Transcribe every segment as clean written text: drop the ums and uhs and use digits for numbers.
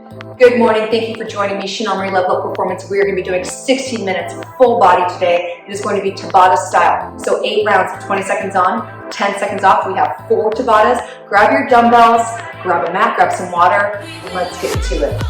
Good morning. Thank you for joining me, Chanel Marie Level Up Performance. We are going to be doing 16 minutes full body today. It is going to be Tabata style. So 8 rounds of 20 seconds on, 10 seconds off. We have 4 Tabatas. Grab your dumbbells, grab a mat, grab some water, and let's get into it.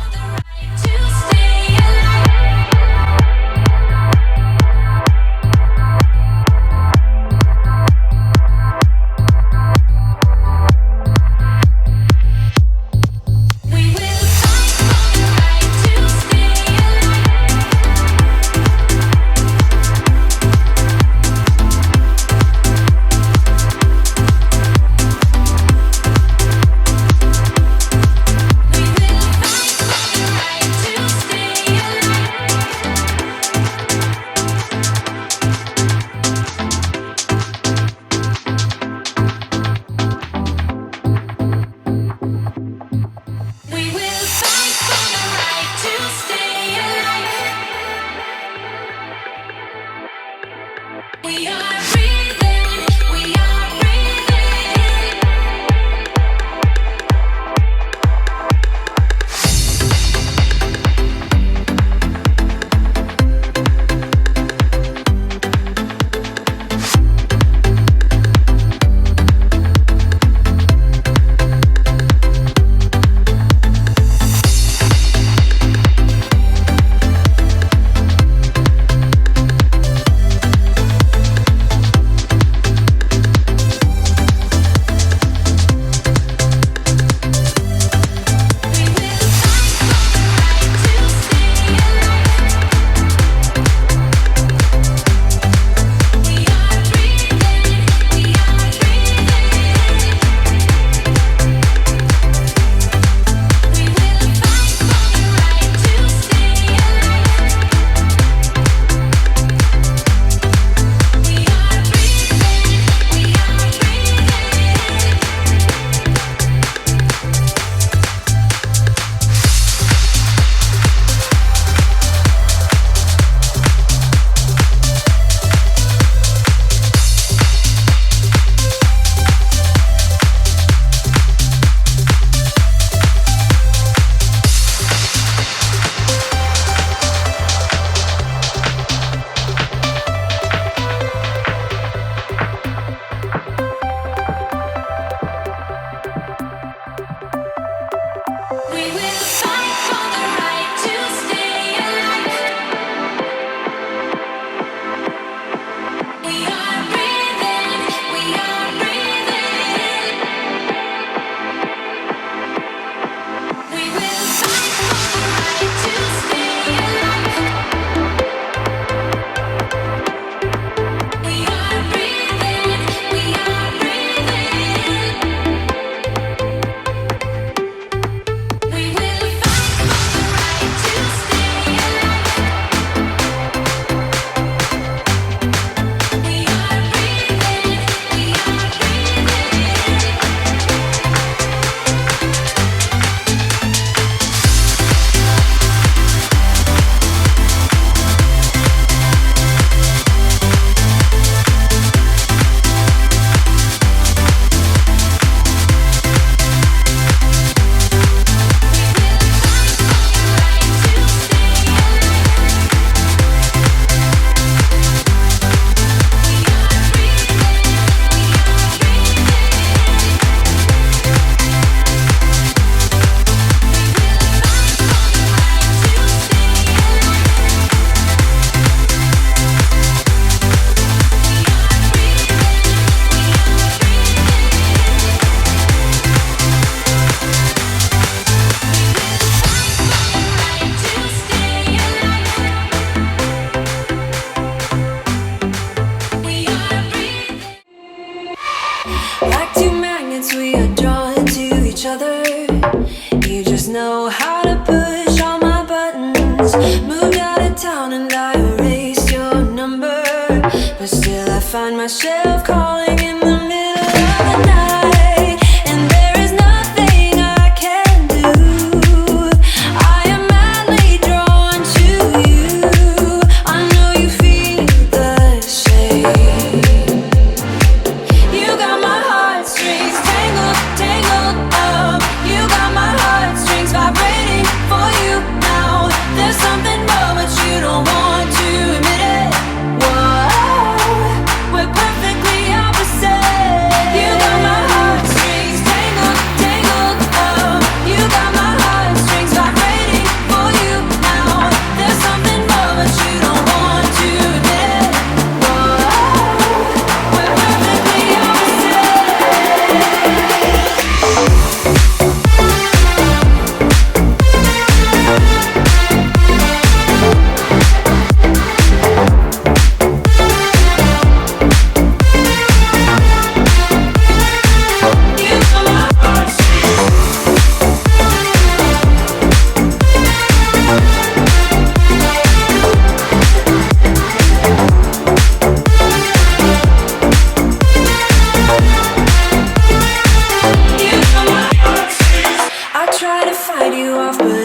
Like two magnets, we are drawn to each other. You just know how to push all my buttons. Moved out of town and I erased your number, but still I find myself calling in the middle of the night, and there is nothing I can do. I am madly drawn to you. I know you feel the same. You got my heartstrings tangled, tangled up. You got my heartstrings vibrating.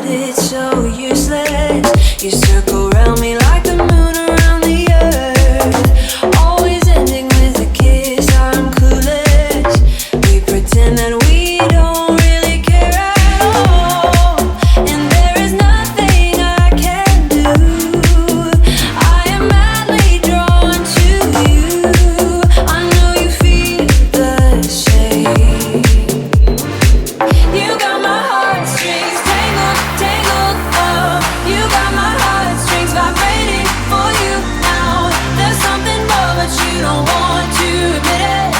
but it's so useless. You circle around me like the moon around the earth, always ending with a kiss. I'm clueless. We pretend that we don't really care at all, and there is nothing I can do. I am madly drawn to you. I know you feel the same. You got my heartstrings tangled, tangled up. You got my heartstrings vibrating for you now. There's something more, but you don't want to admit it.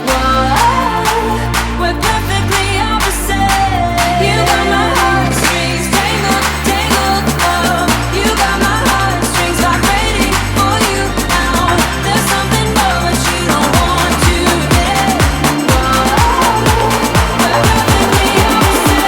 Whoa, we're perfectly opposite. You got my heartstrings tangled, tangled up. You got my heartstrings vibrating for you now. There's something more, but you don't want to admit it. Whoa, we're perfectly opposite.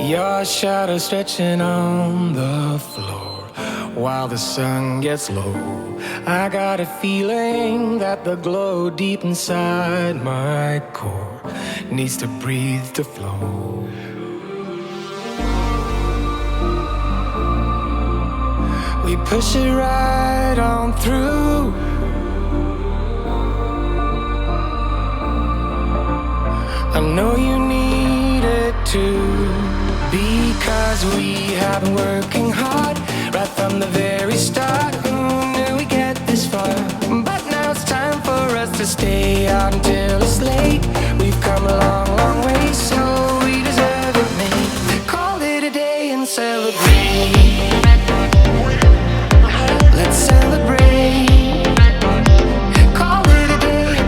Your shadow stretching on the floor while the sun gets low. I got a feeling that the glow deep inside my core needs to breathe to flow. We push it right on through. I know you need it too, because we have been working hard right from the very start. Who knew we'd get this far? But now it's time for us to stay out until it's late. We've come a long, long way, so we deserve it, mate. Call it a day and celebrate. Let's celebrate. Call it a day.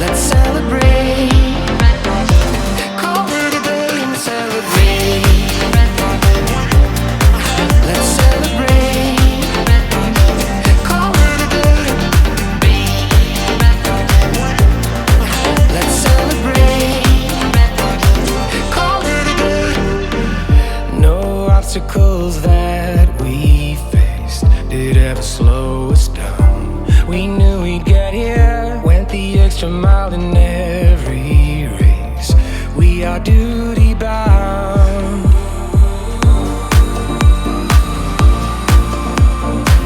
Let's celebrate. Call it a day and celebrate. Let's celebrate. Call it a day. Let's celebrate. Call it a day. No obstacles that we faced did ever slow us down. We knew we'd get here, went the extra mile in every race. We are duty bound.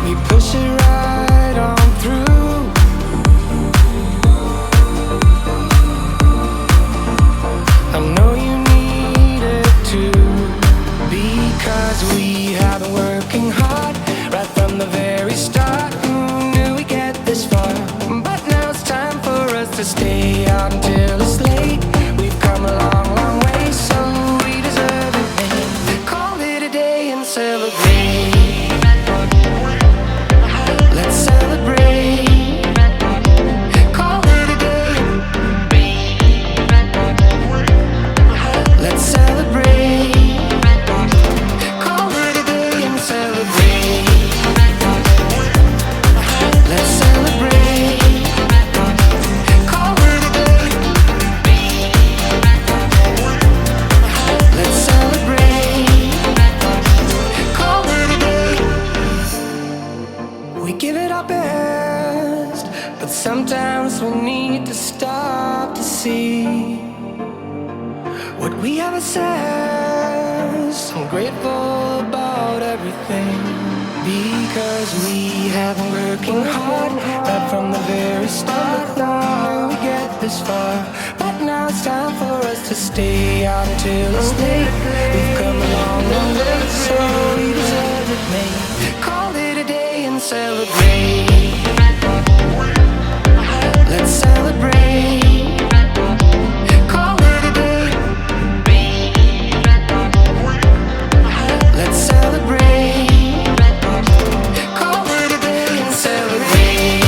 We push it right on through. I know you need it too, because we have been working hard right from the very start. Who knew we'd get this far? But now it's time for us to stay out until it's late. We've come a long, long way, so we deserve it, man. Call it a day and celebrate. Let's celebrate. Call it a day. Let's celebrate. Call it a day and celebrate. Let's celebrate. Call it a day. Let's celebrate. Call it a day. We give it our best, but sometimes we need to stop to see what we have assessed. I'm grateful about everything, because we have been working hard right from the very start. Now we get this far, but now it's time for us to stay out until it's late. We've come a long, long way, so we deserve it, mate. Call it a day and celebrate. Let's celebrate. Call it a day. Let's celebrate. Call it a day and celebrate.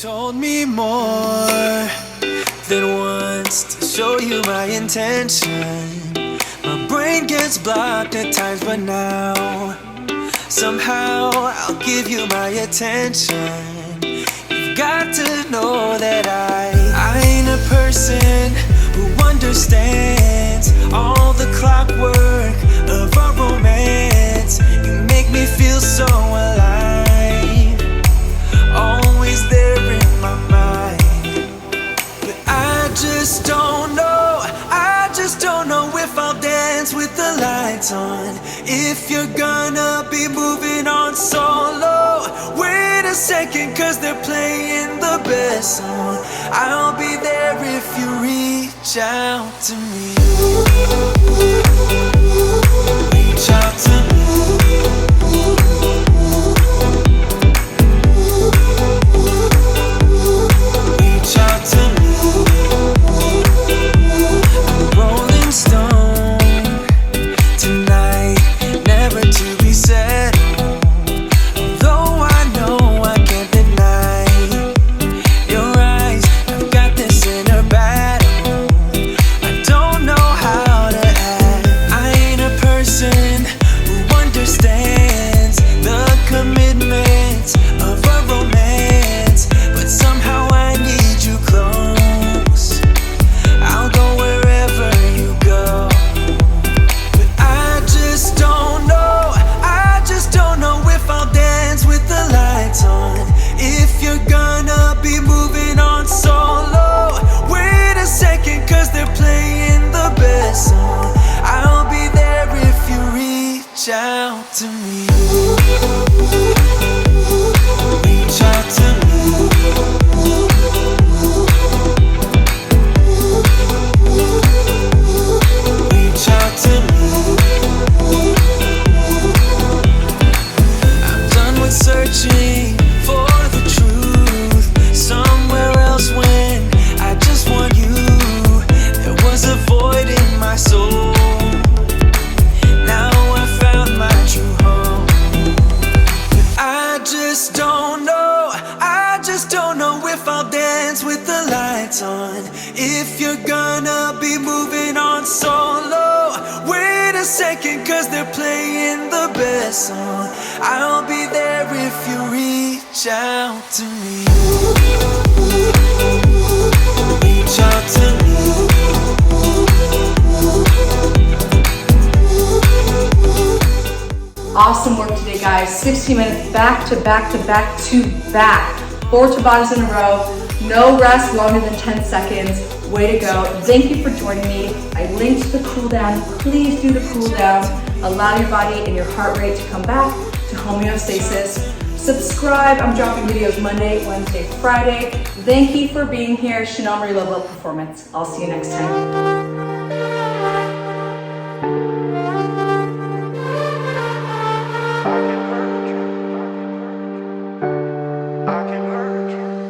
told me more than once to show you my intention. My brain gets blocked at times, but now somehow I'll give you my attention. You've got to know that I ain't a person who understands all the clockwork of our romance. You make me feel so alive, always there in my mind. But I just don't know, I just don't know if I'll dance with the lights on. If you're gonna be moving on solo, wait a second, cause they're playing the best song. I'll be there if you reach out to me. Reach out to me. Reach out to me. I'm a rolling stone tonight, never to be settled. Although I know I can't deny your eyes, I've got this inner battle. I don't know how to act. to me. Reach out to me. Reach out to me. I'm done with searching for the truth somewhere else when I just want you. There was a void in my soul. Now I found my true home. But I just don't know if I'll dance with the lights on. If you're gonna be moving on solo, wait a second, 'cause they're playing the best song. I'll be there if you reach out to me. Reach out to me. Awesome work today, guys. 60 minutes back to back to back to back. 4 Tabatas in a row. No rest longer than 10 seconds. Way to go. Thank you for joining me. I linked the cool down. Please do the cool down. Allow your body and your heart rate to come back to homeostasis. Subscribe. I'm dropping videos Monday, Wednesday, Friday. Thank you for being here. Chanel Marie Level Up Performance. I'll see you next time.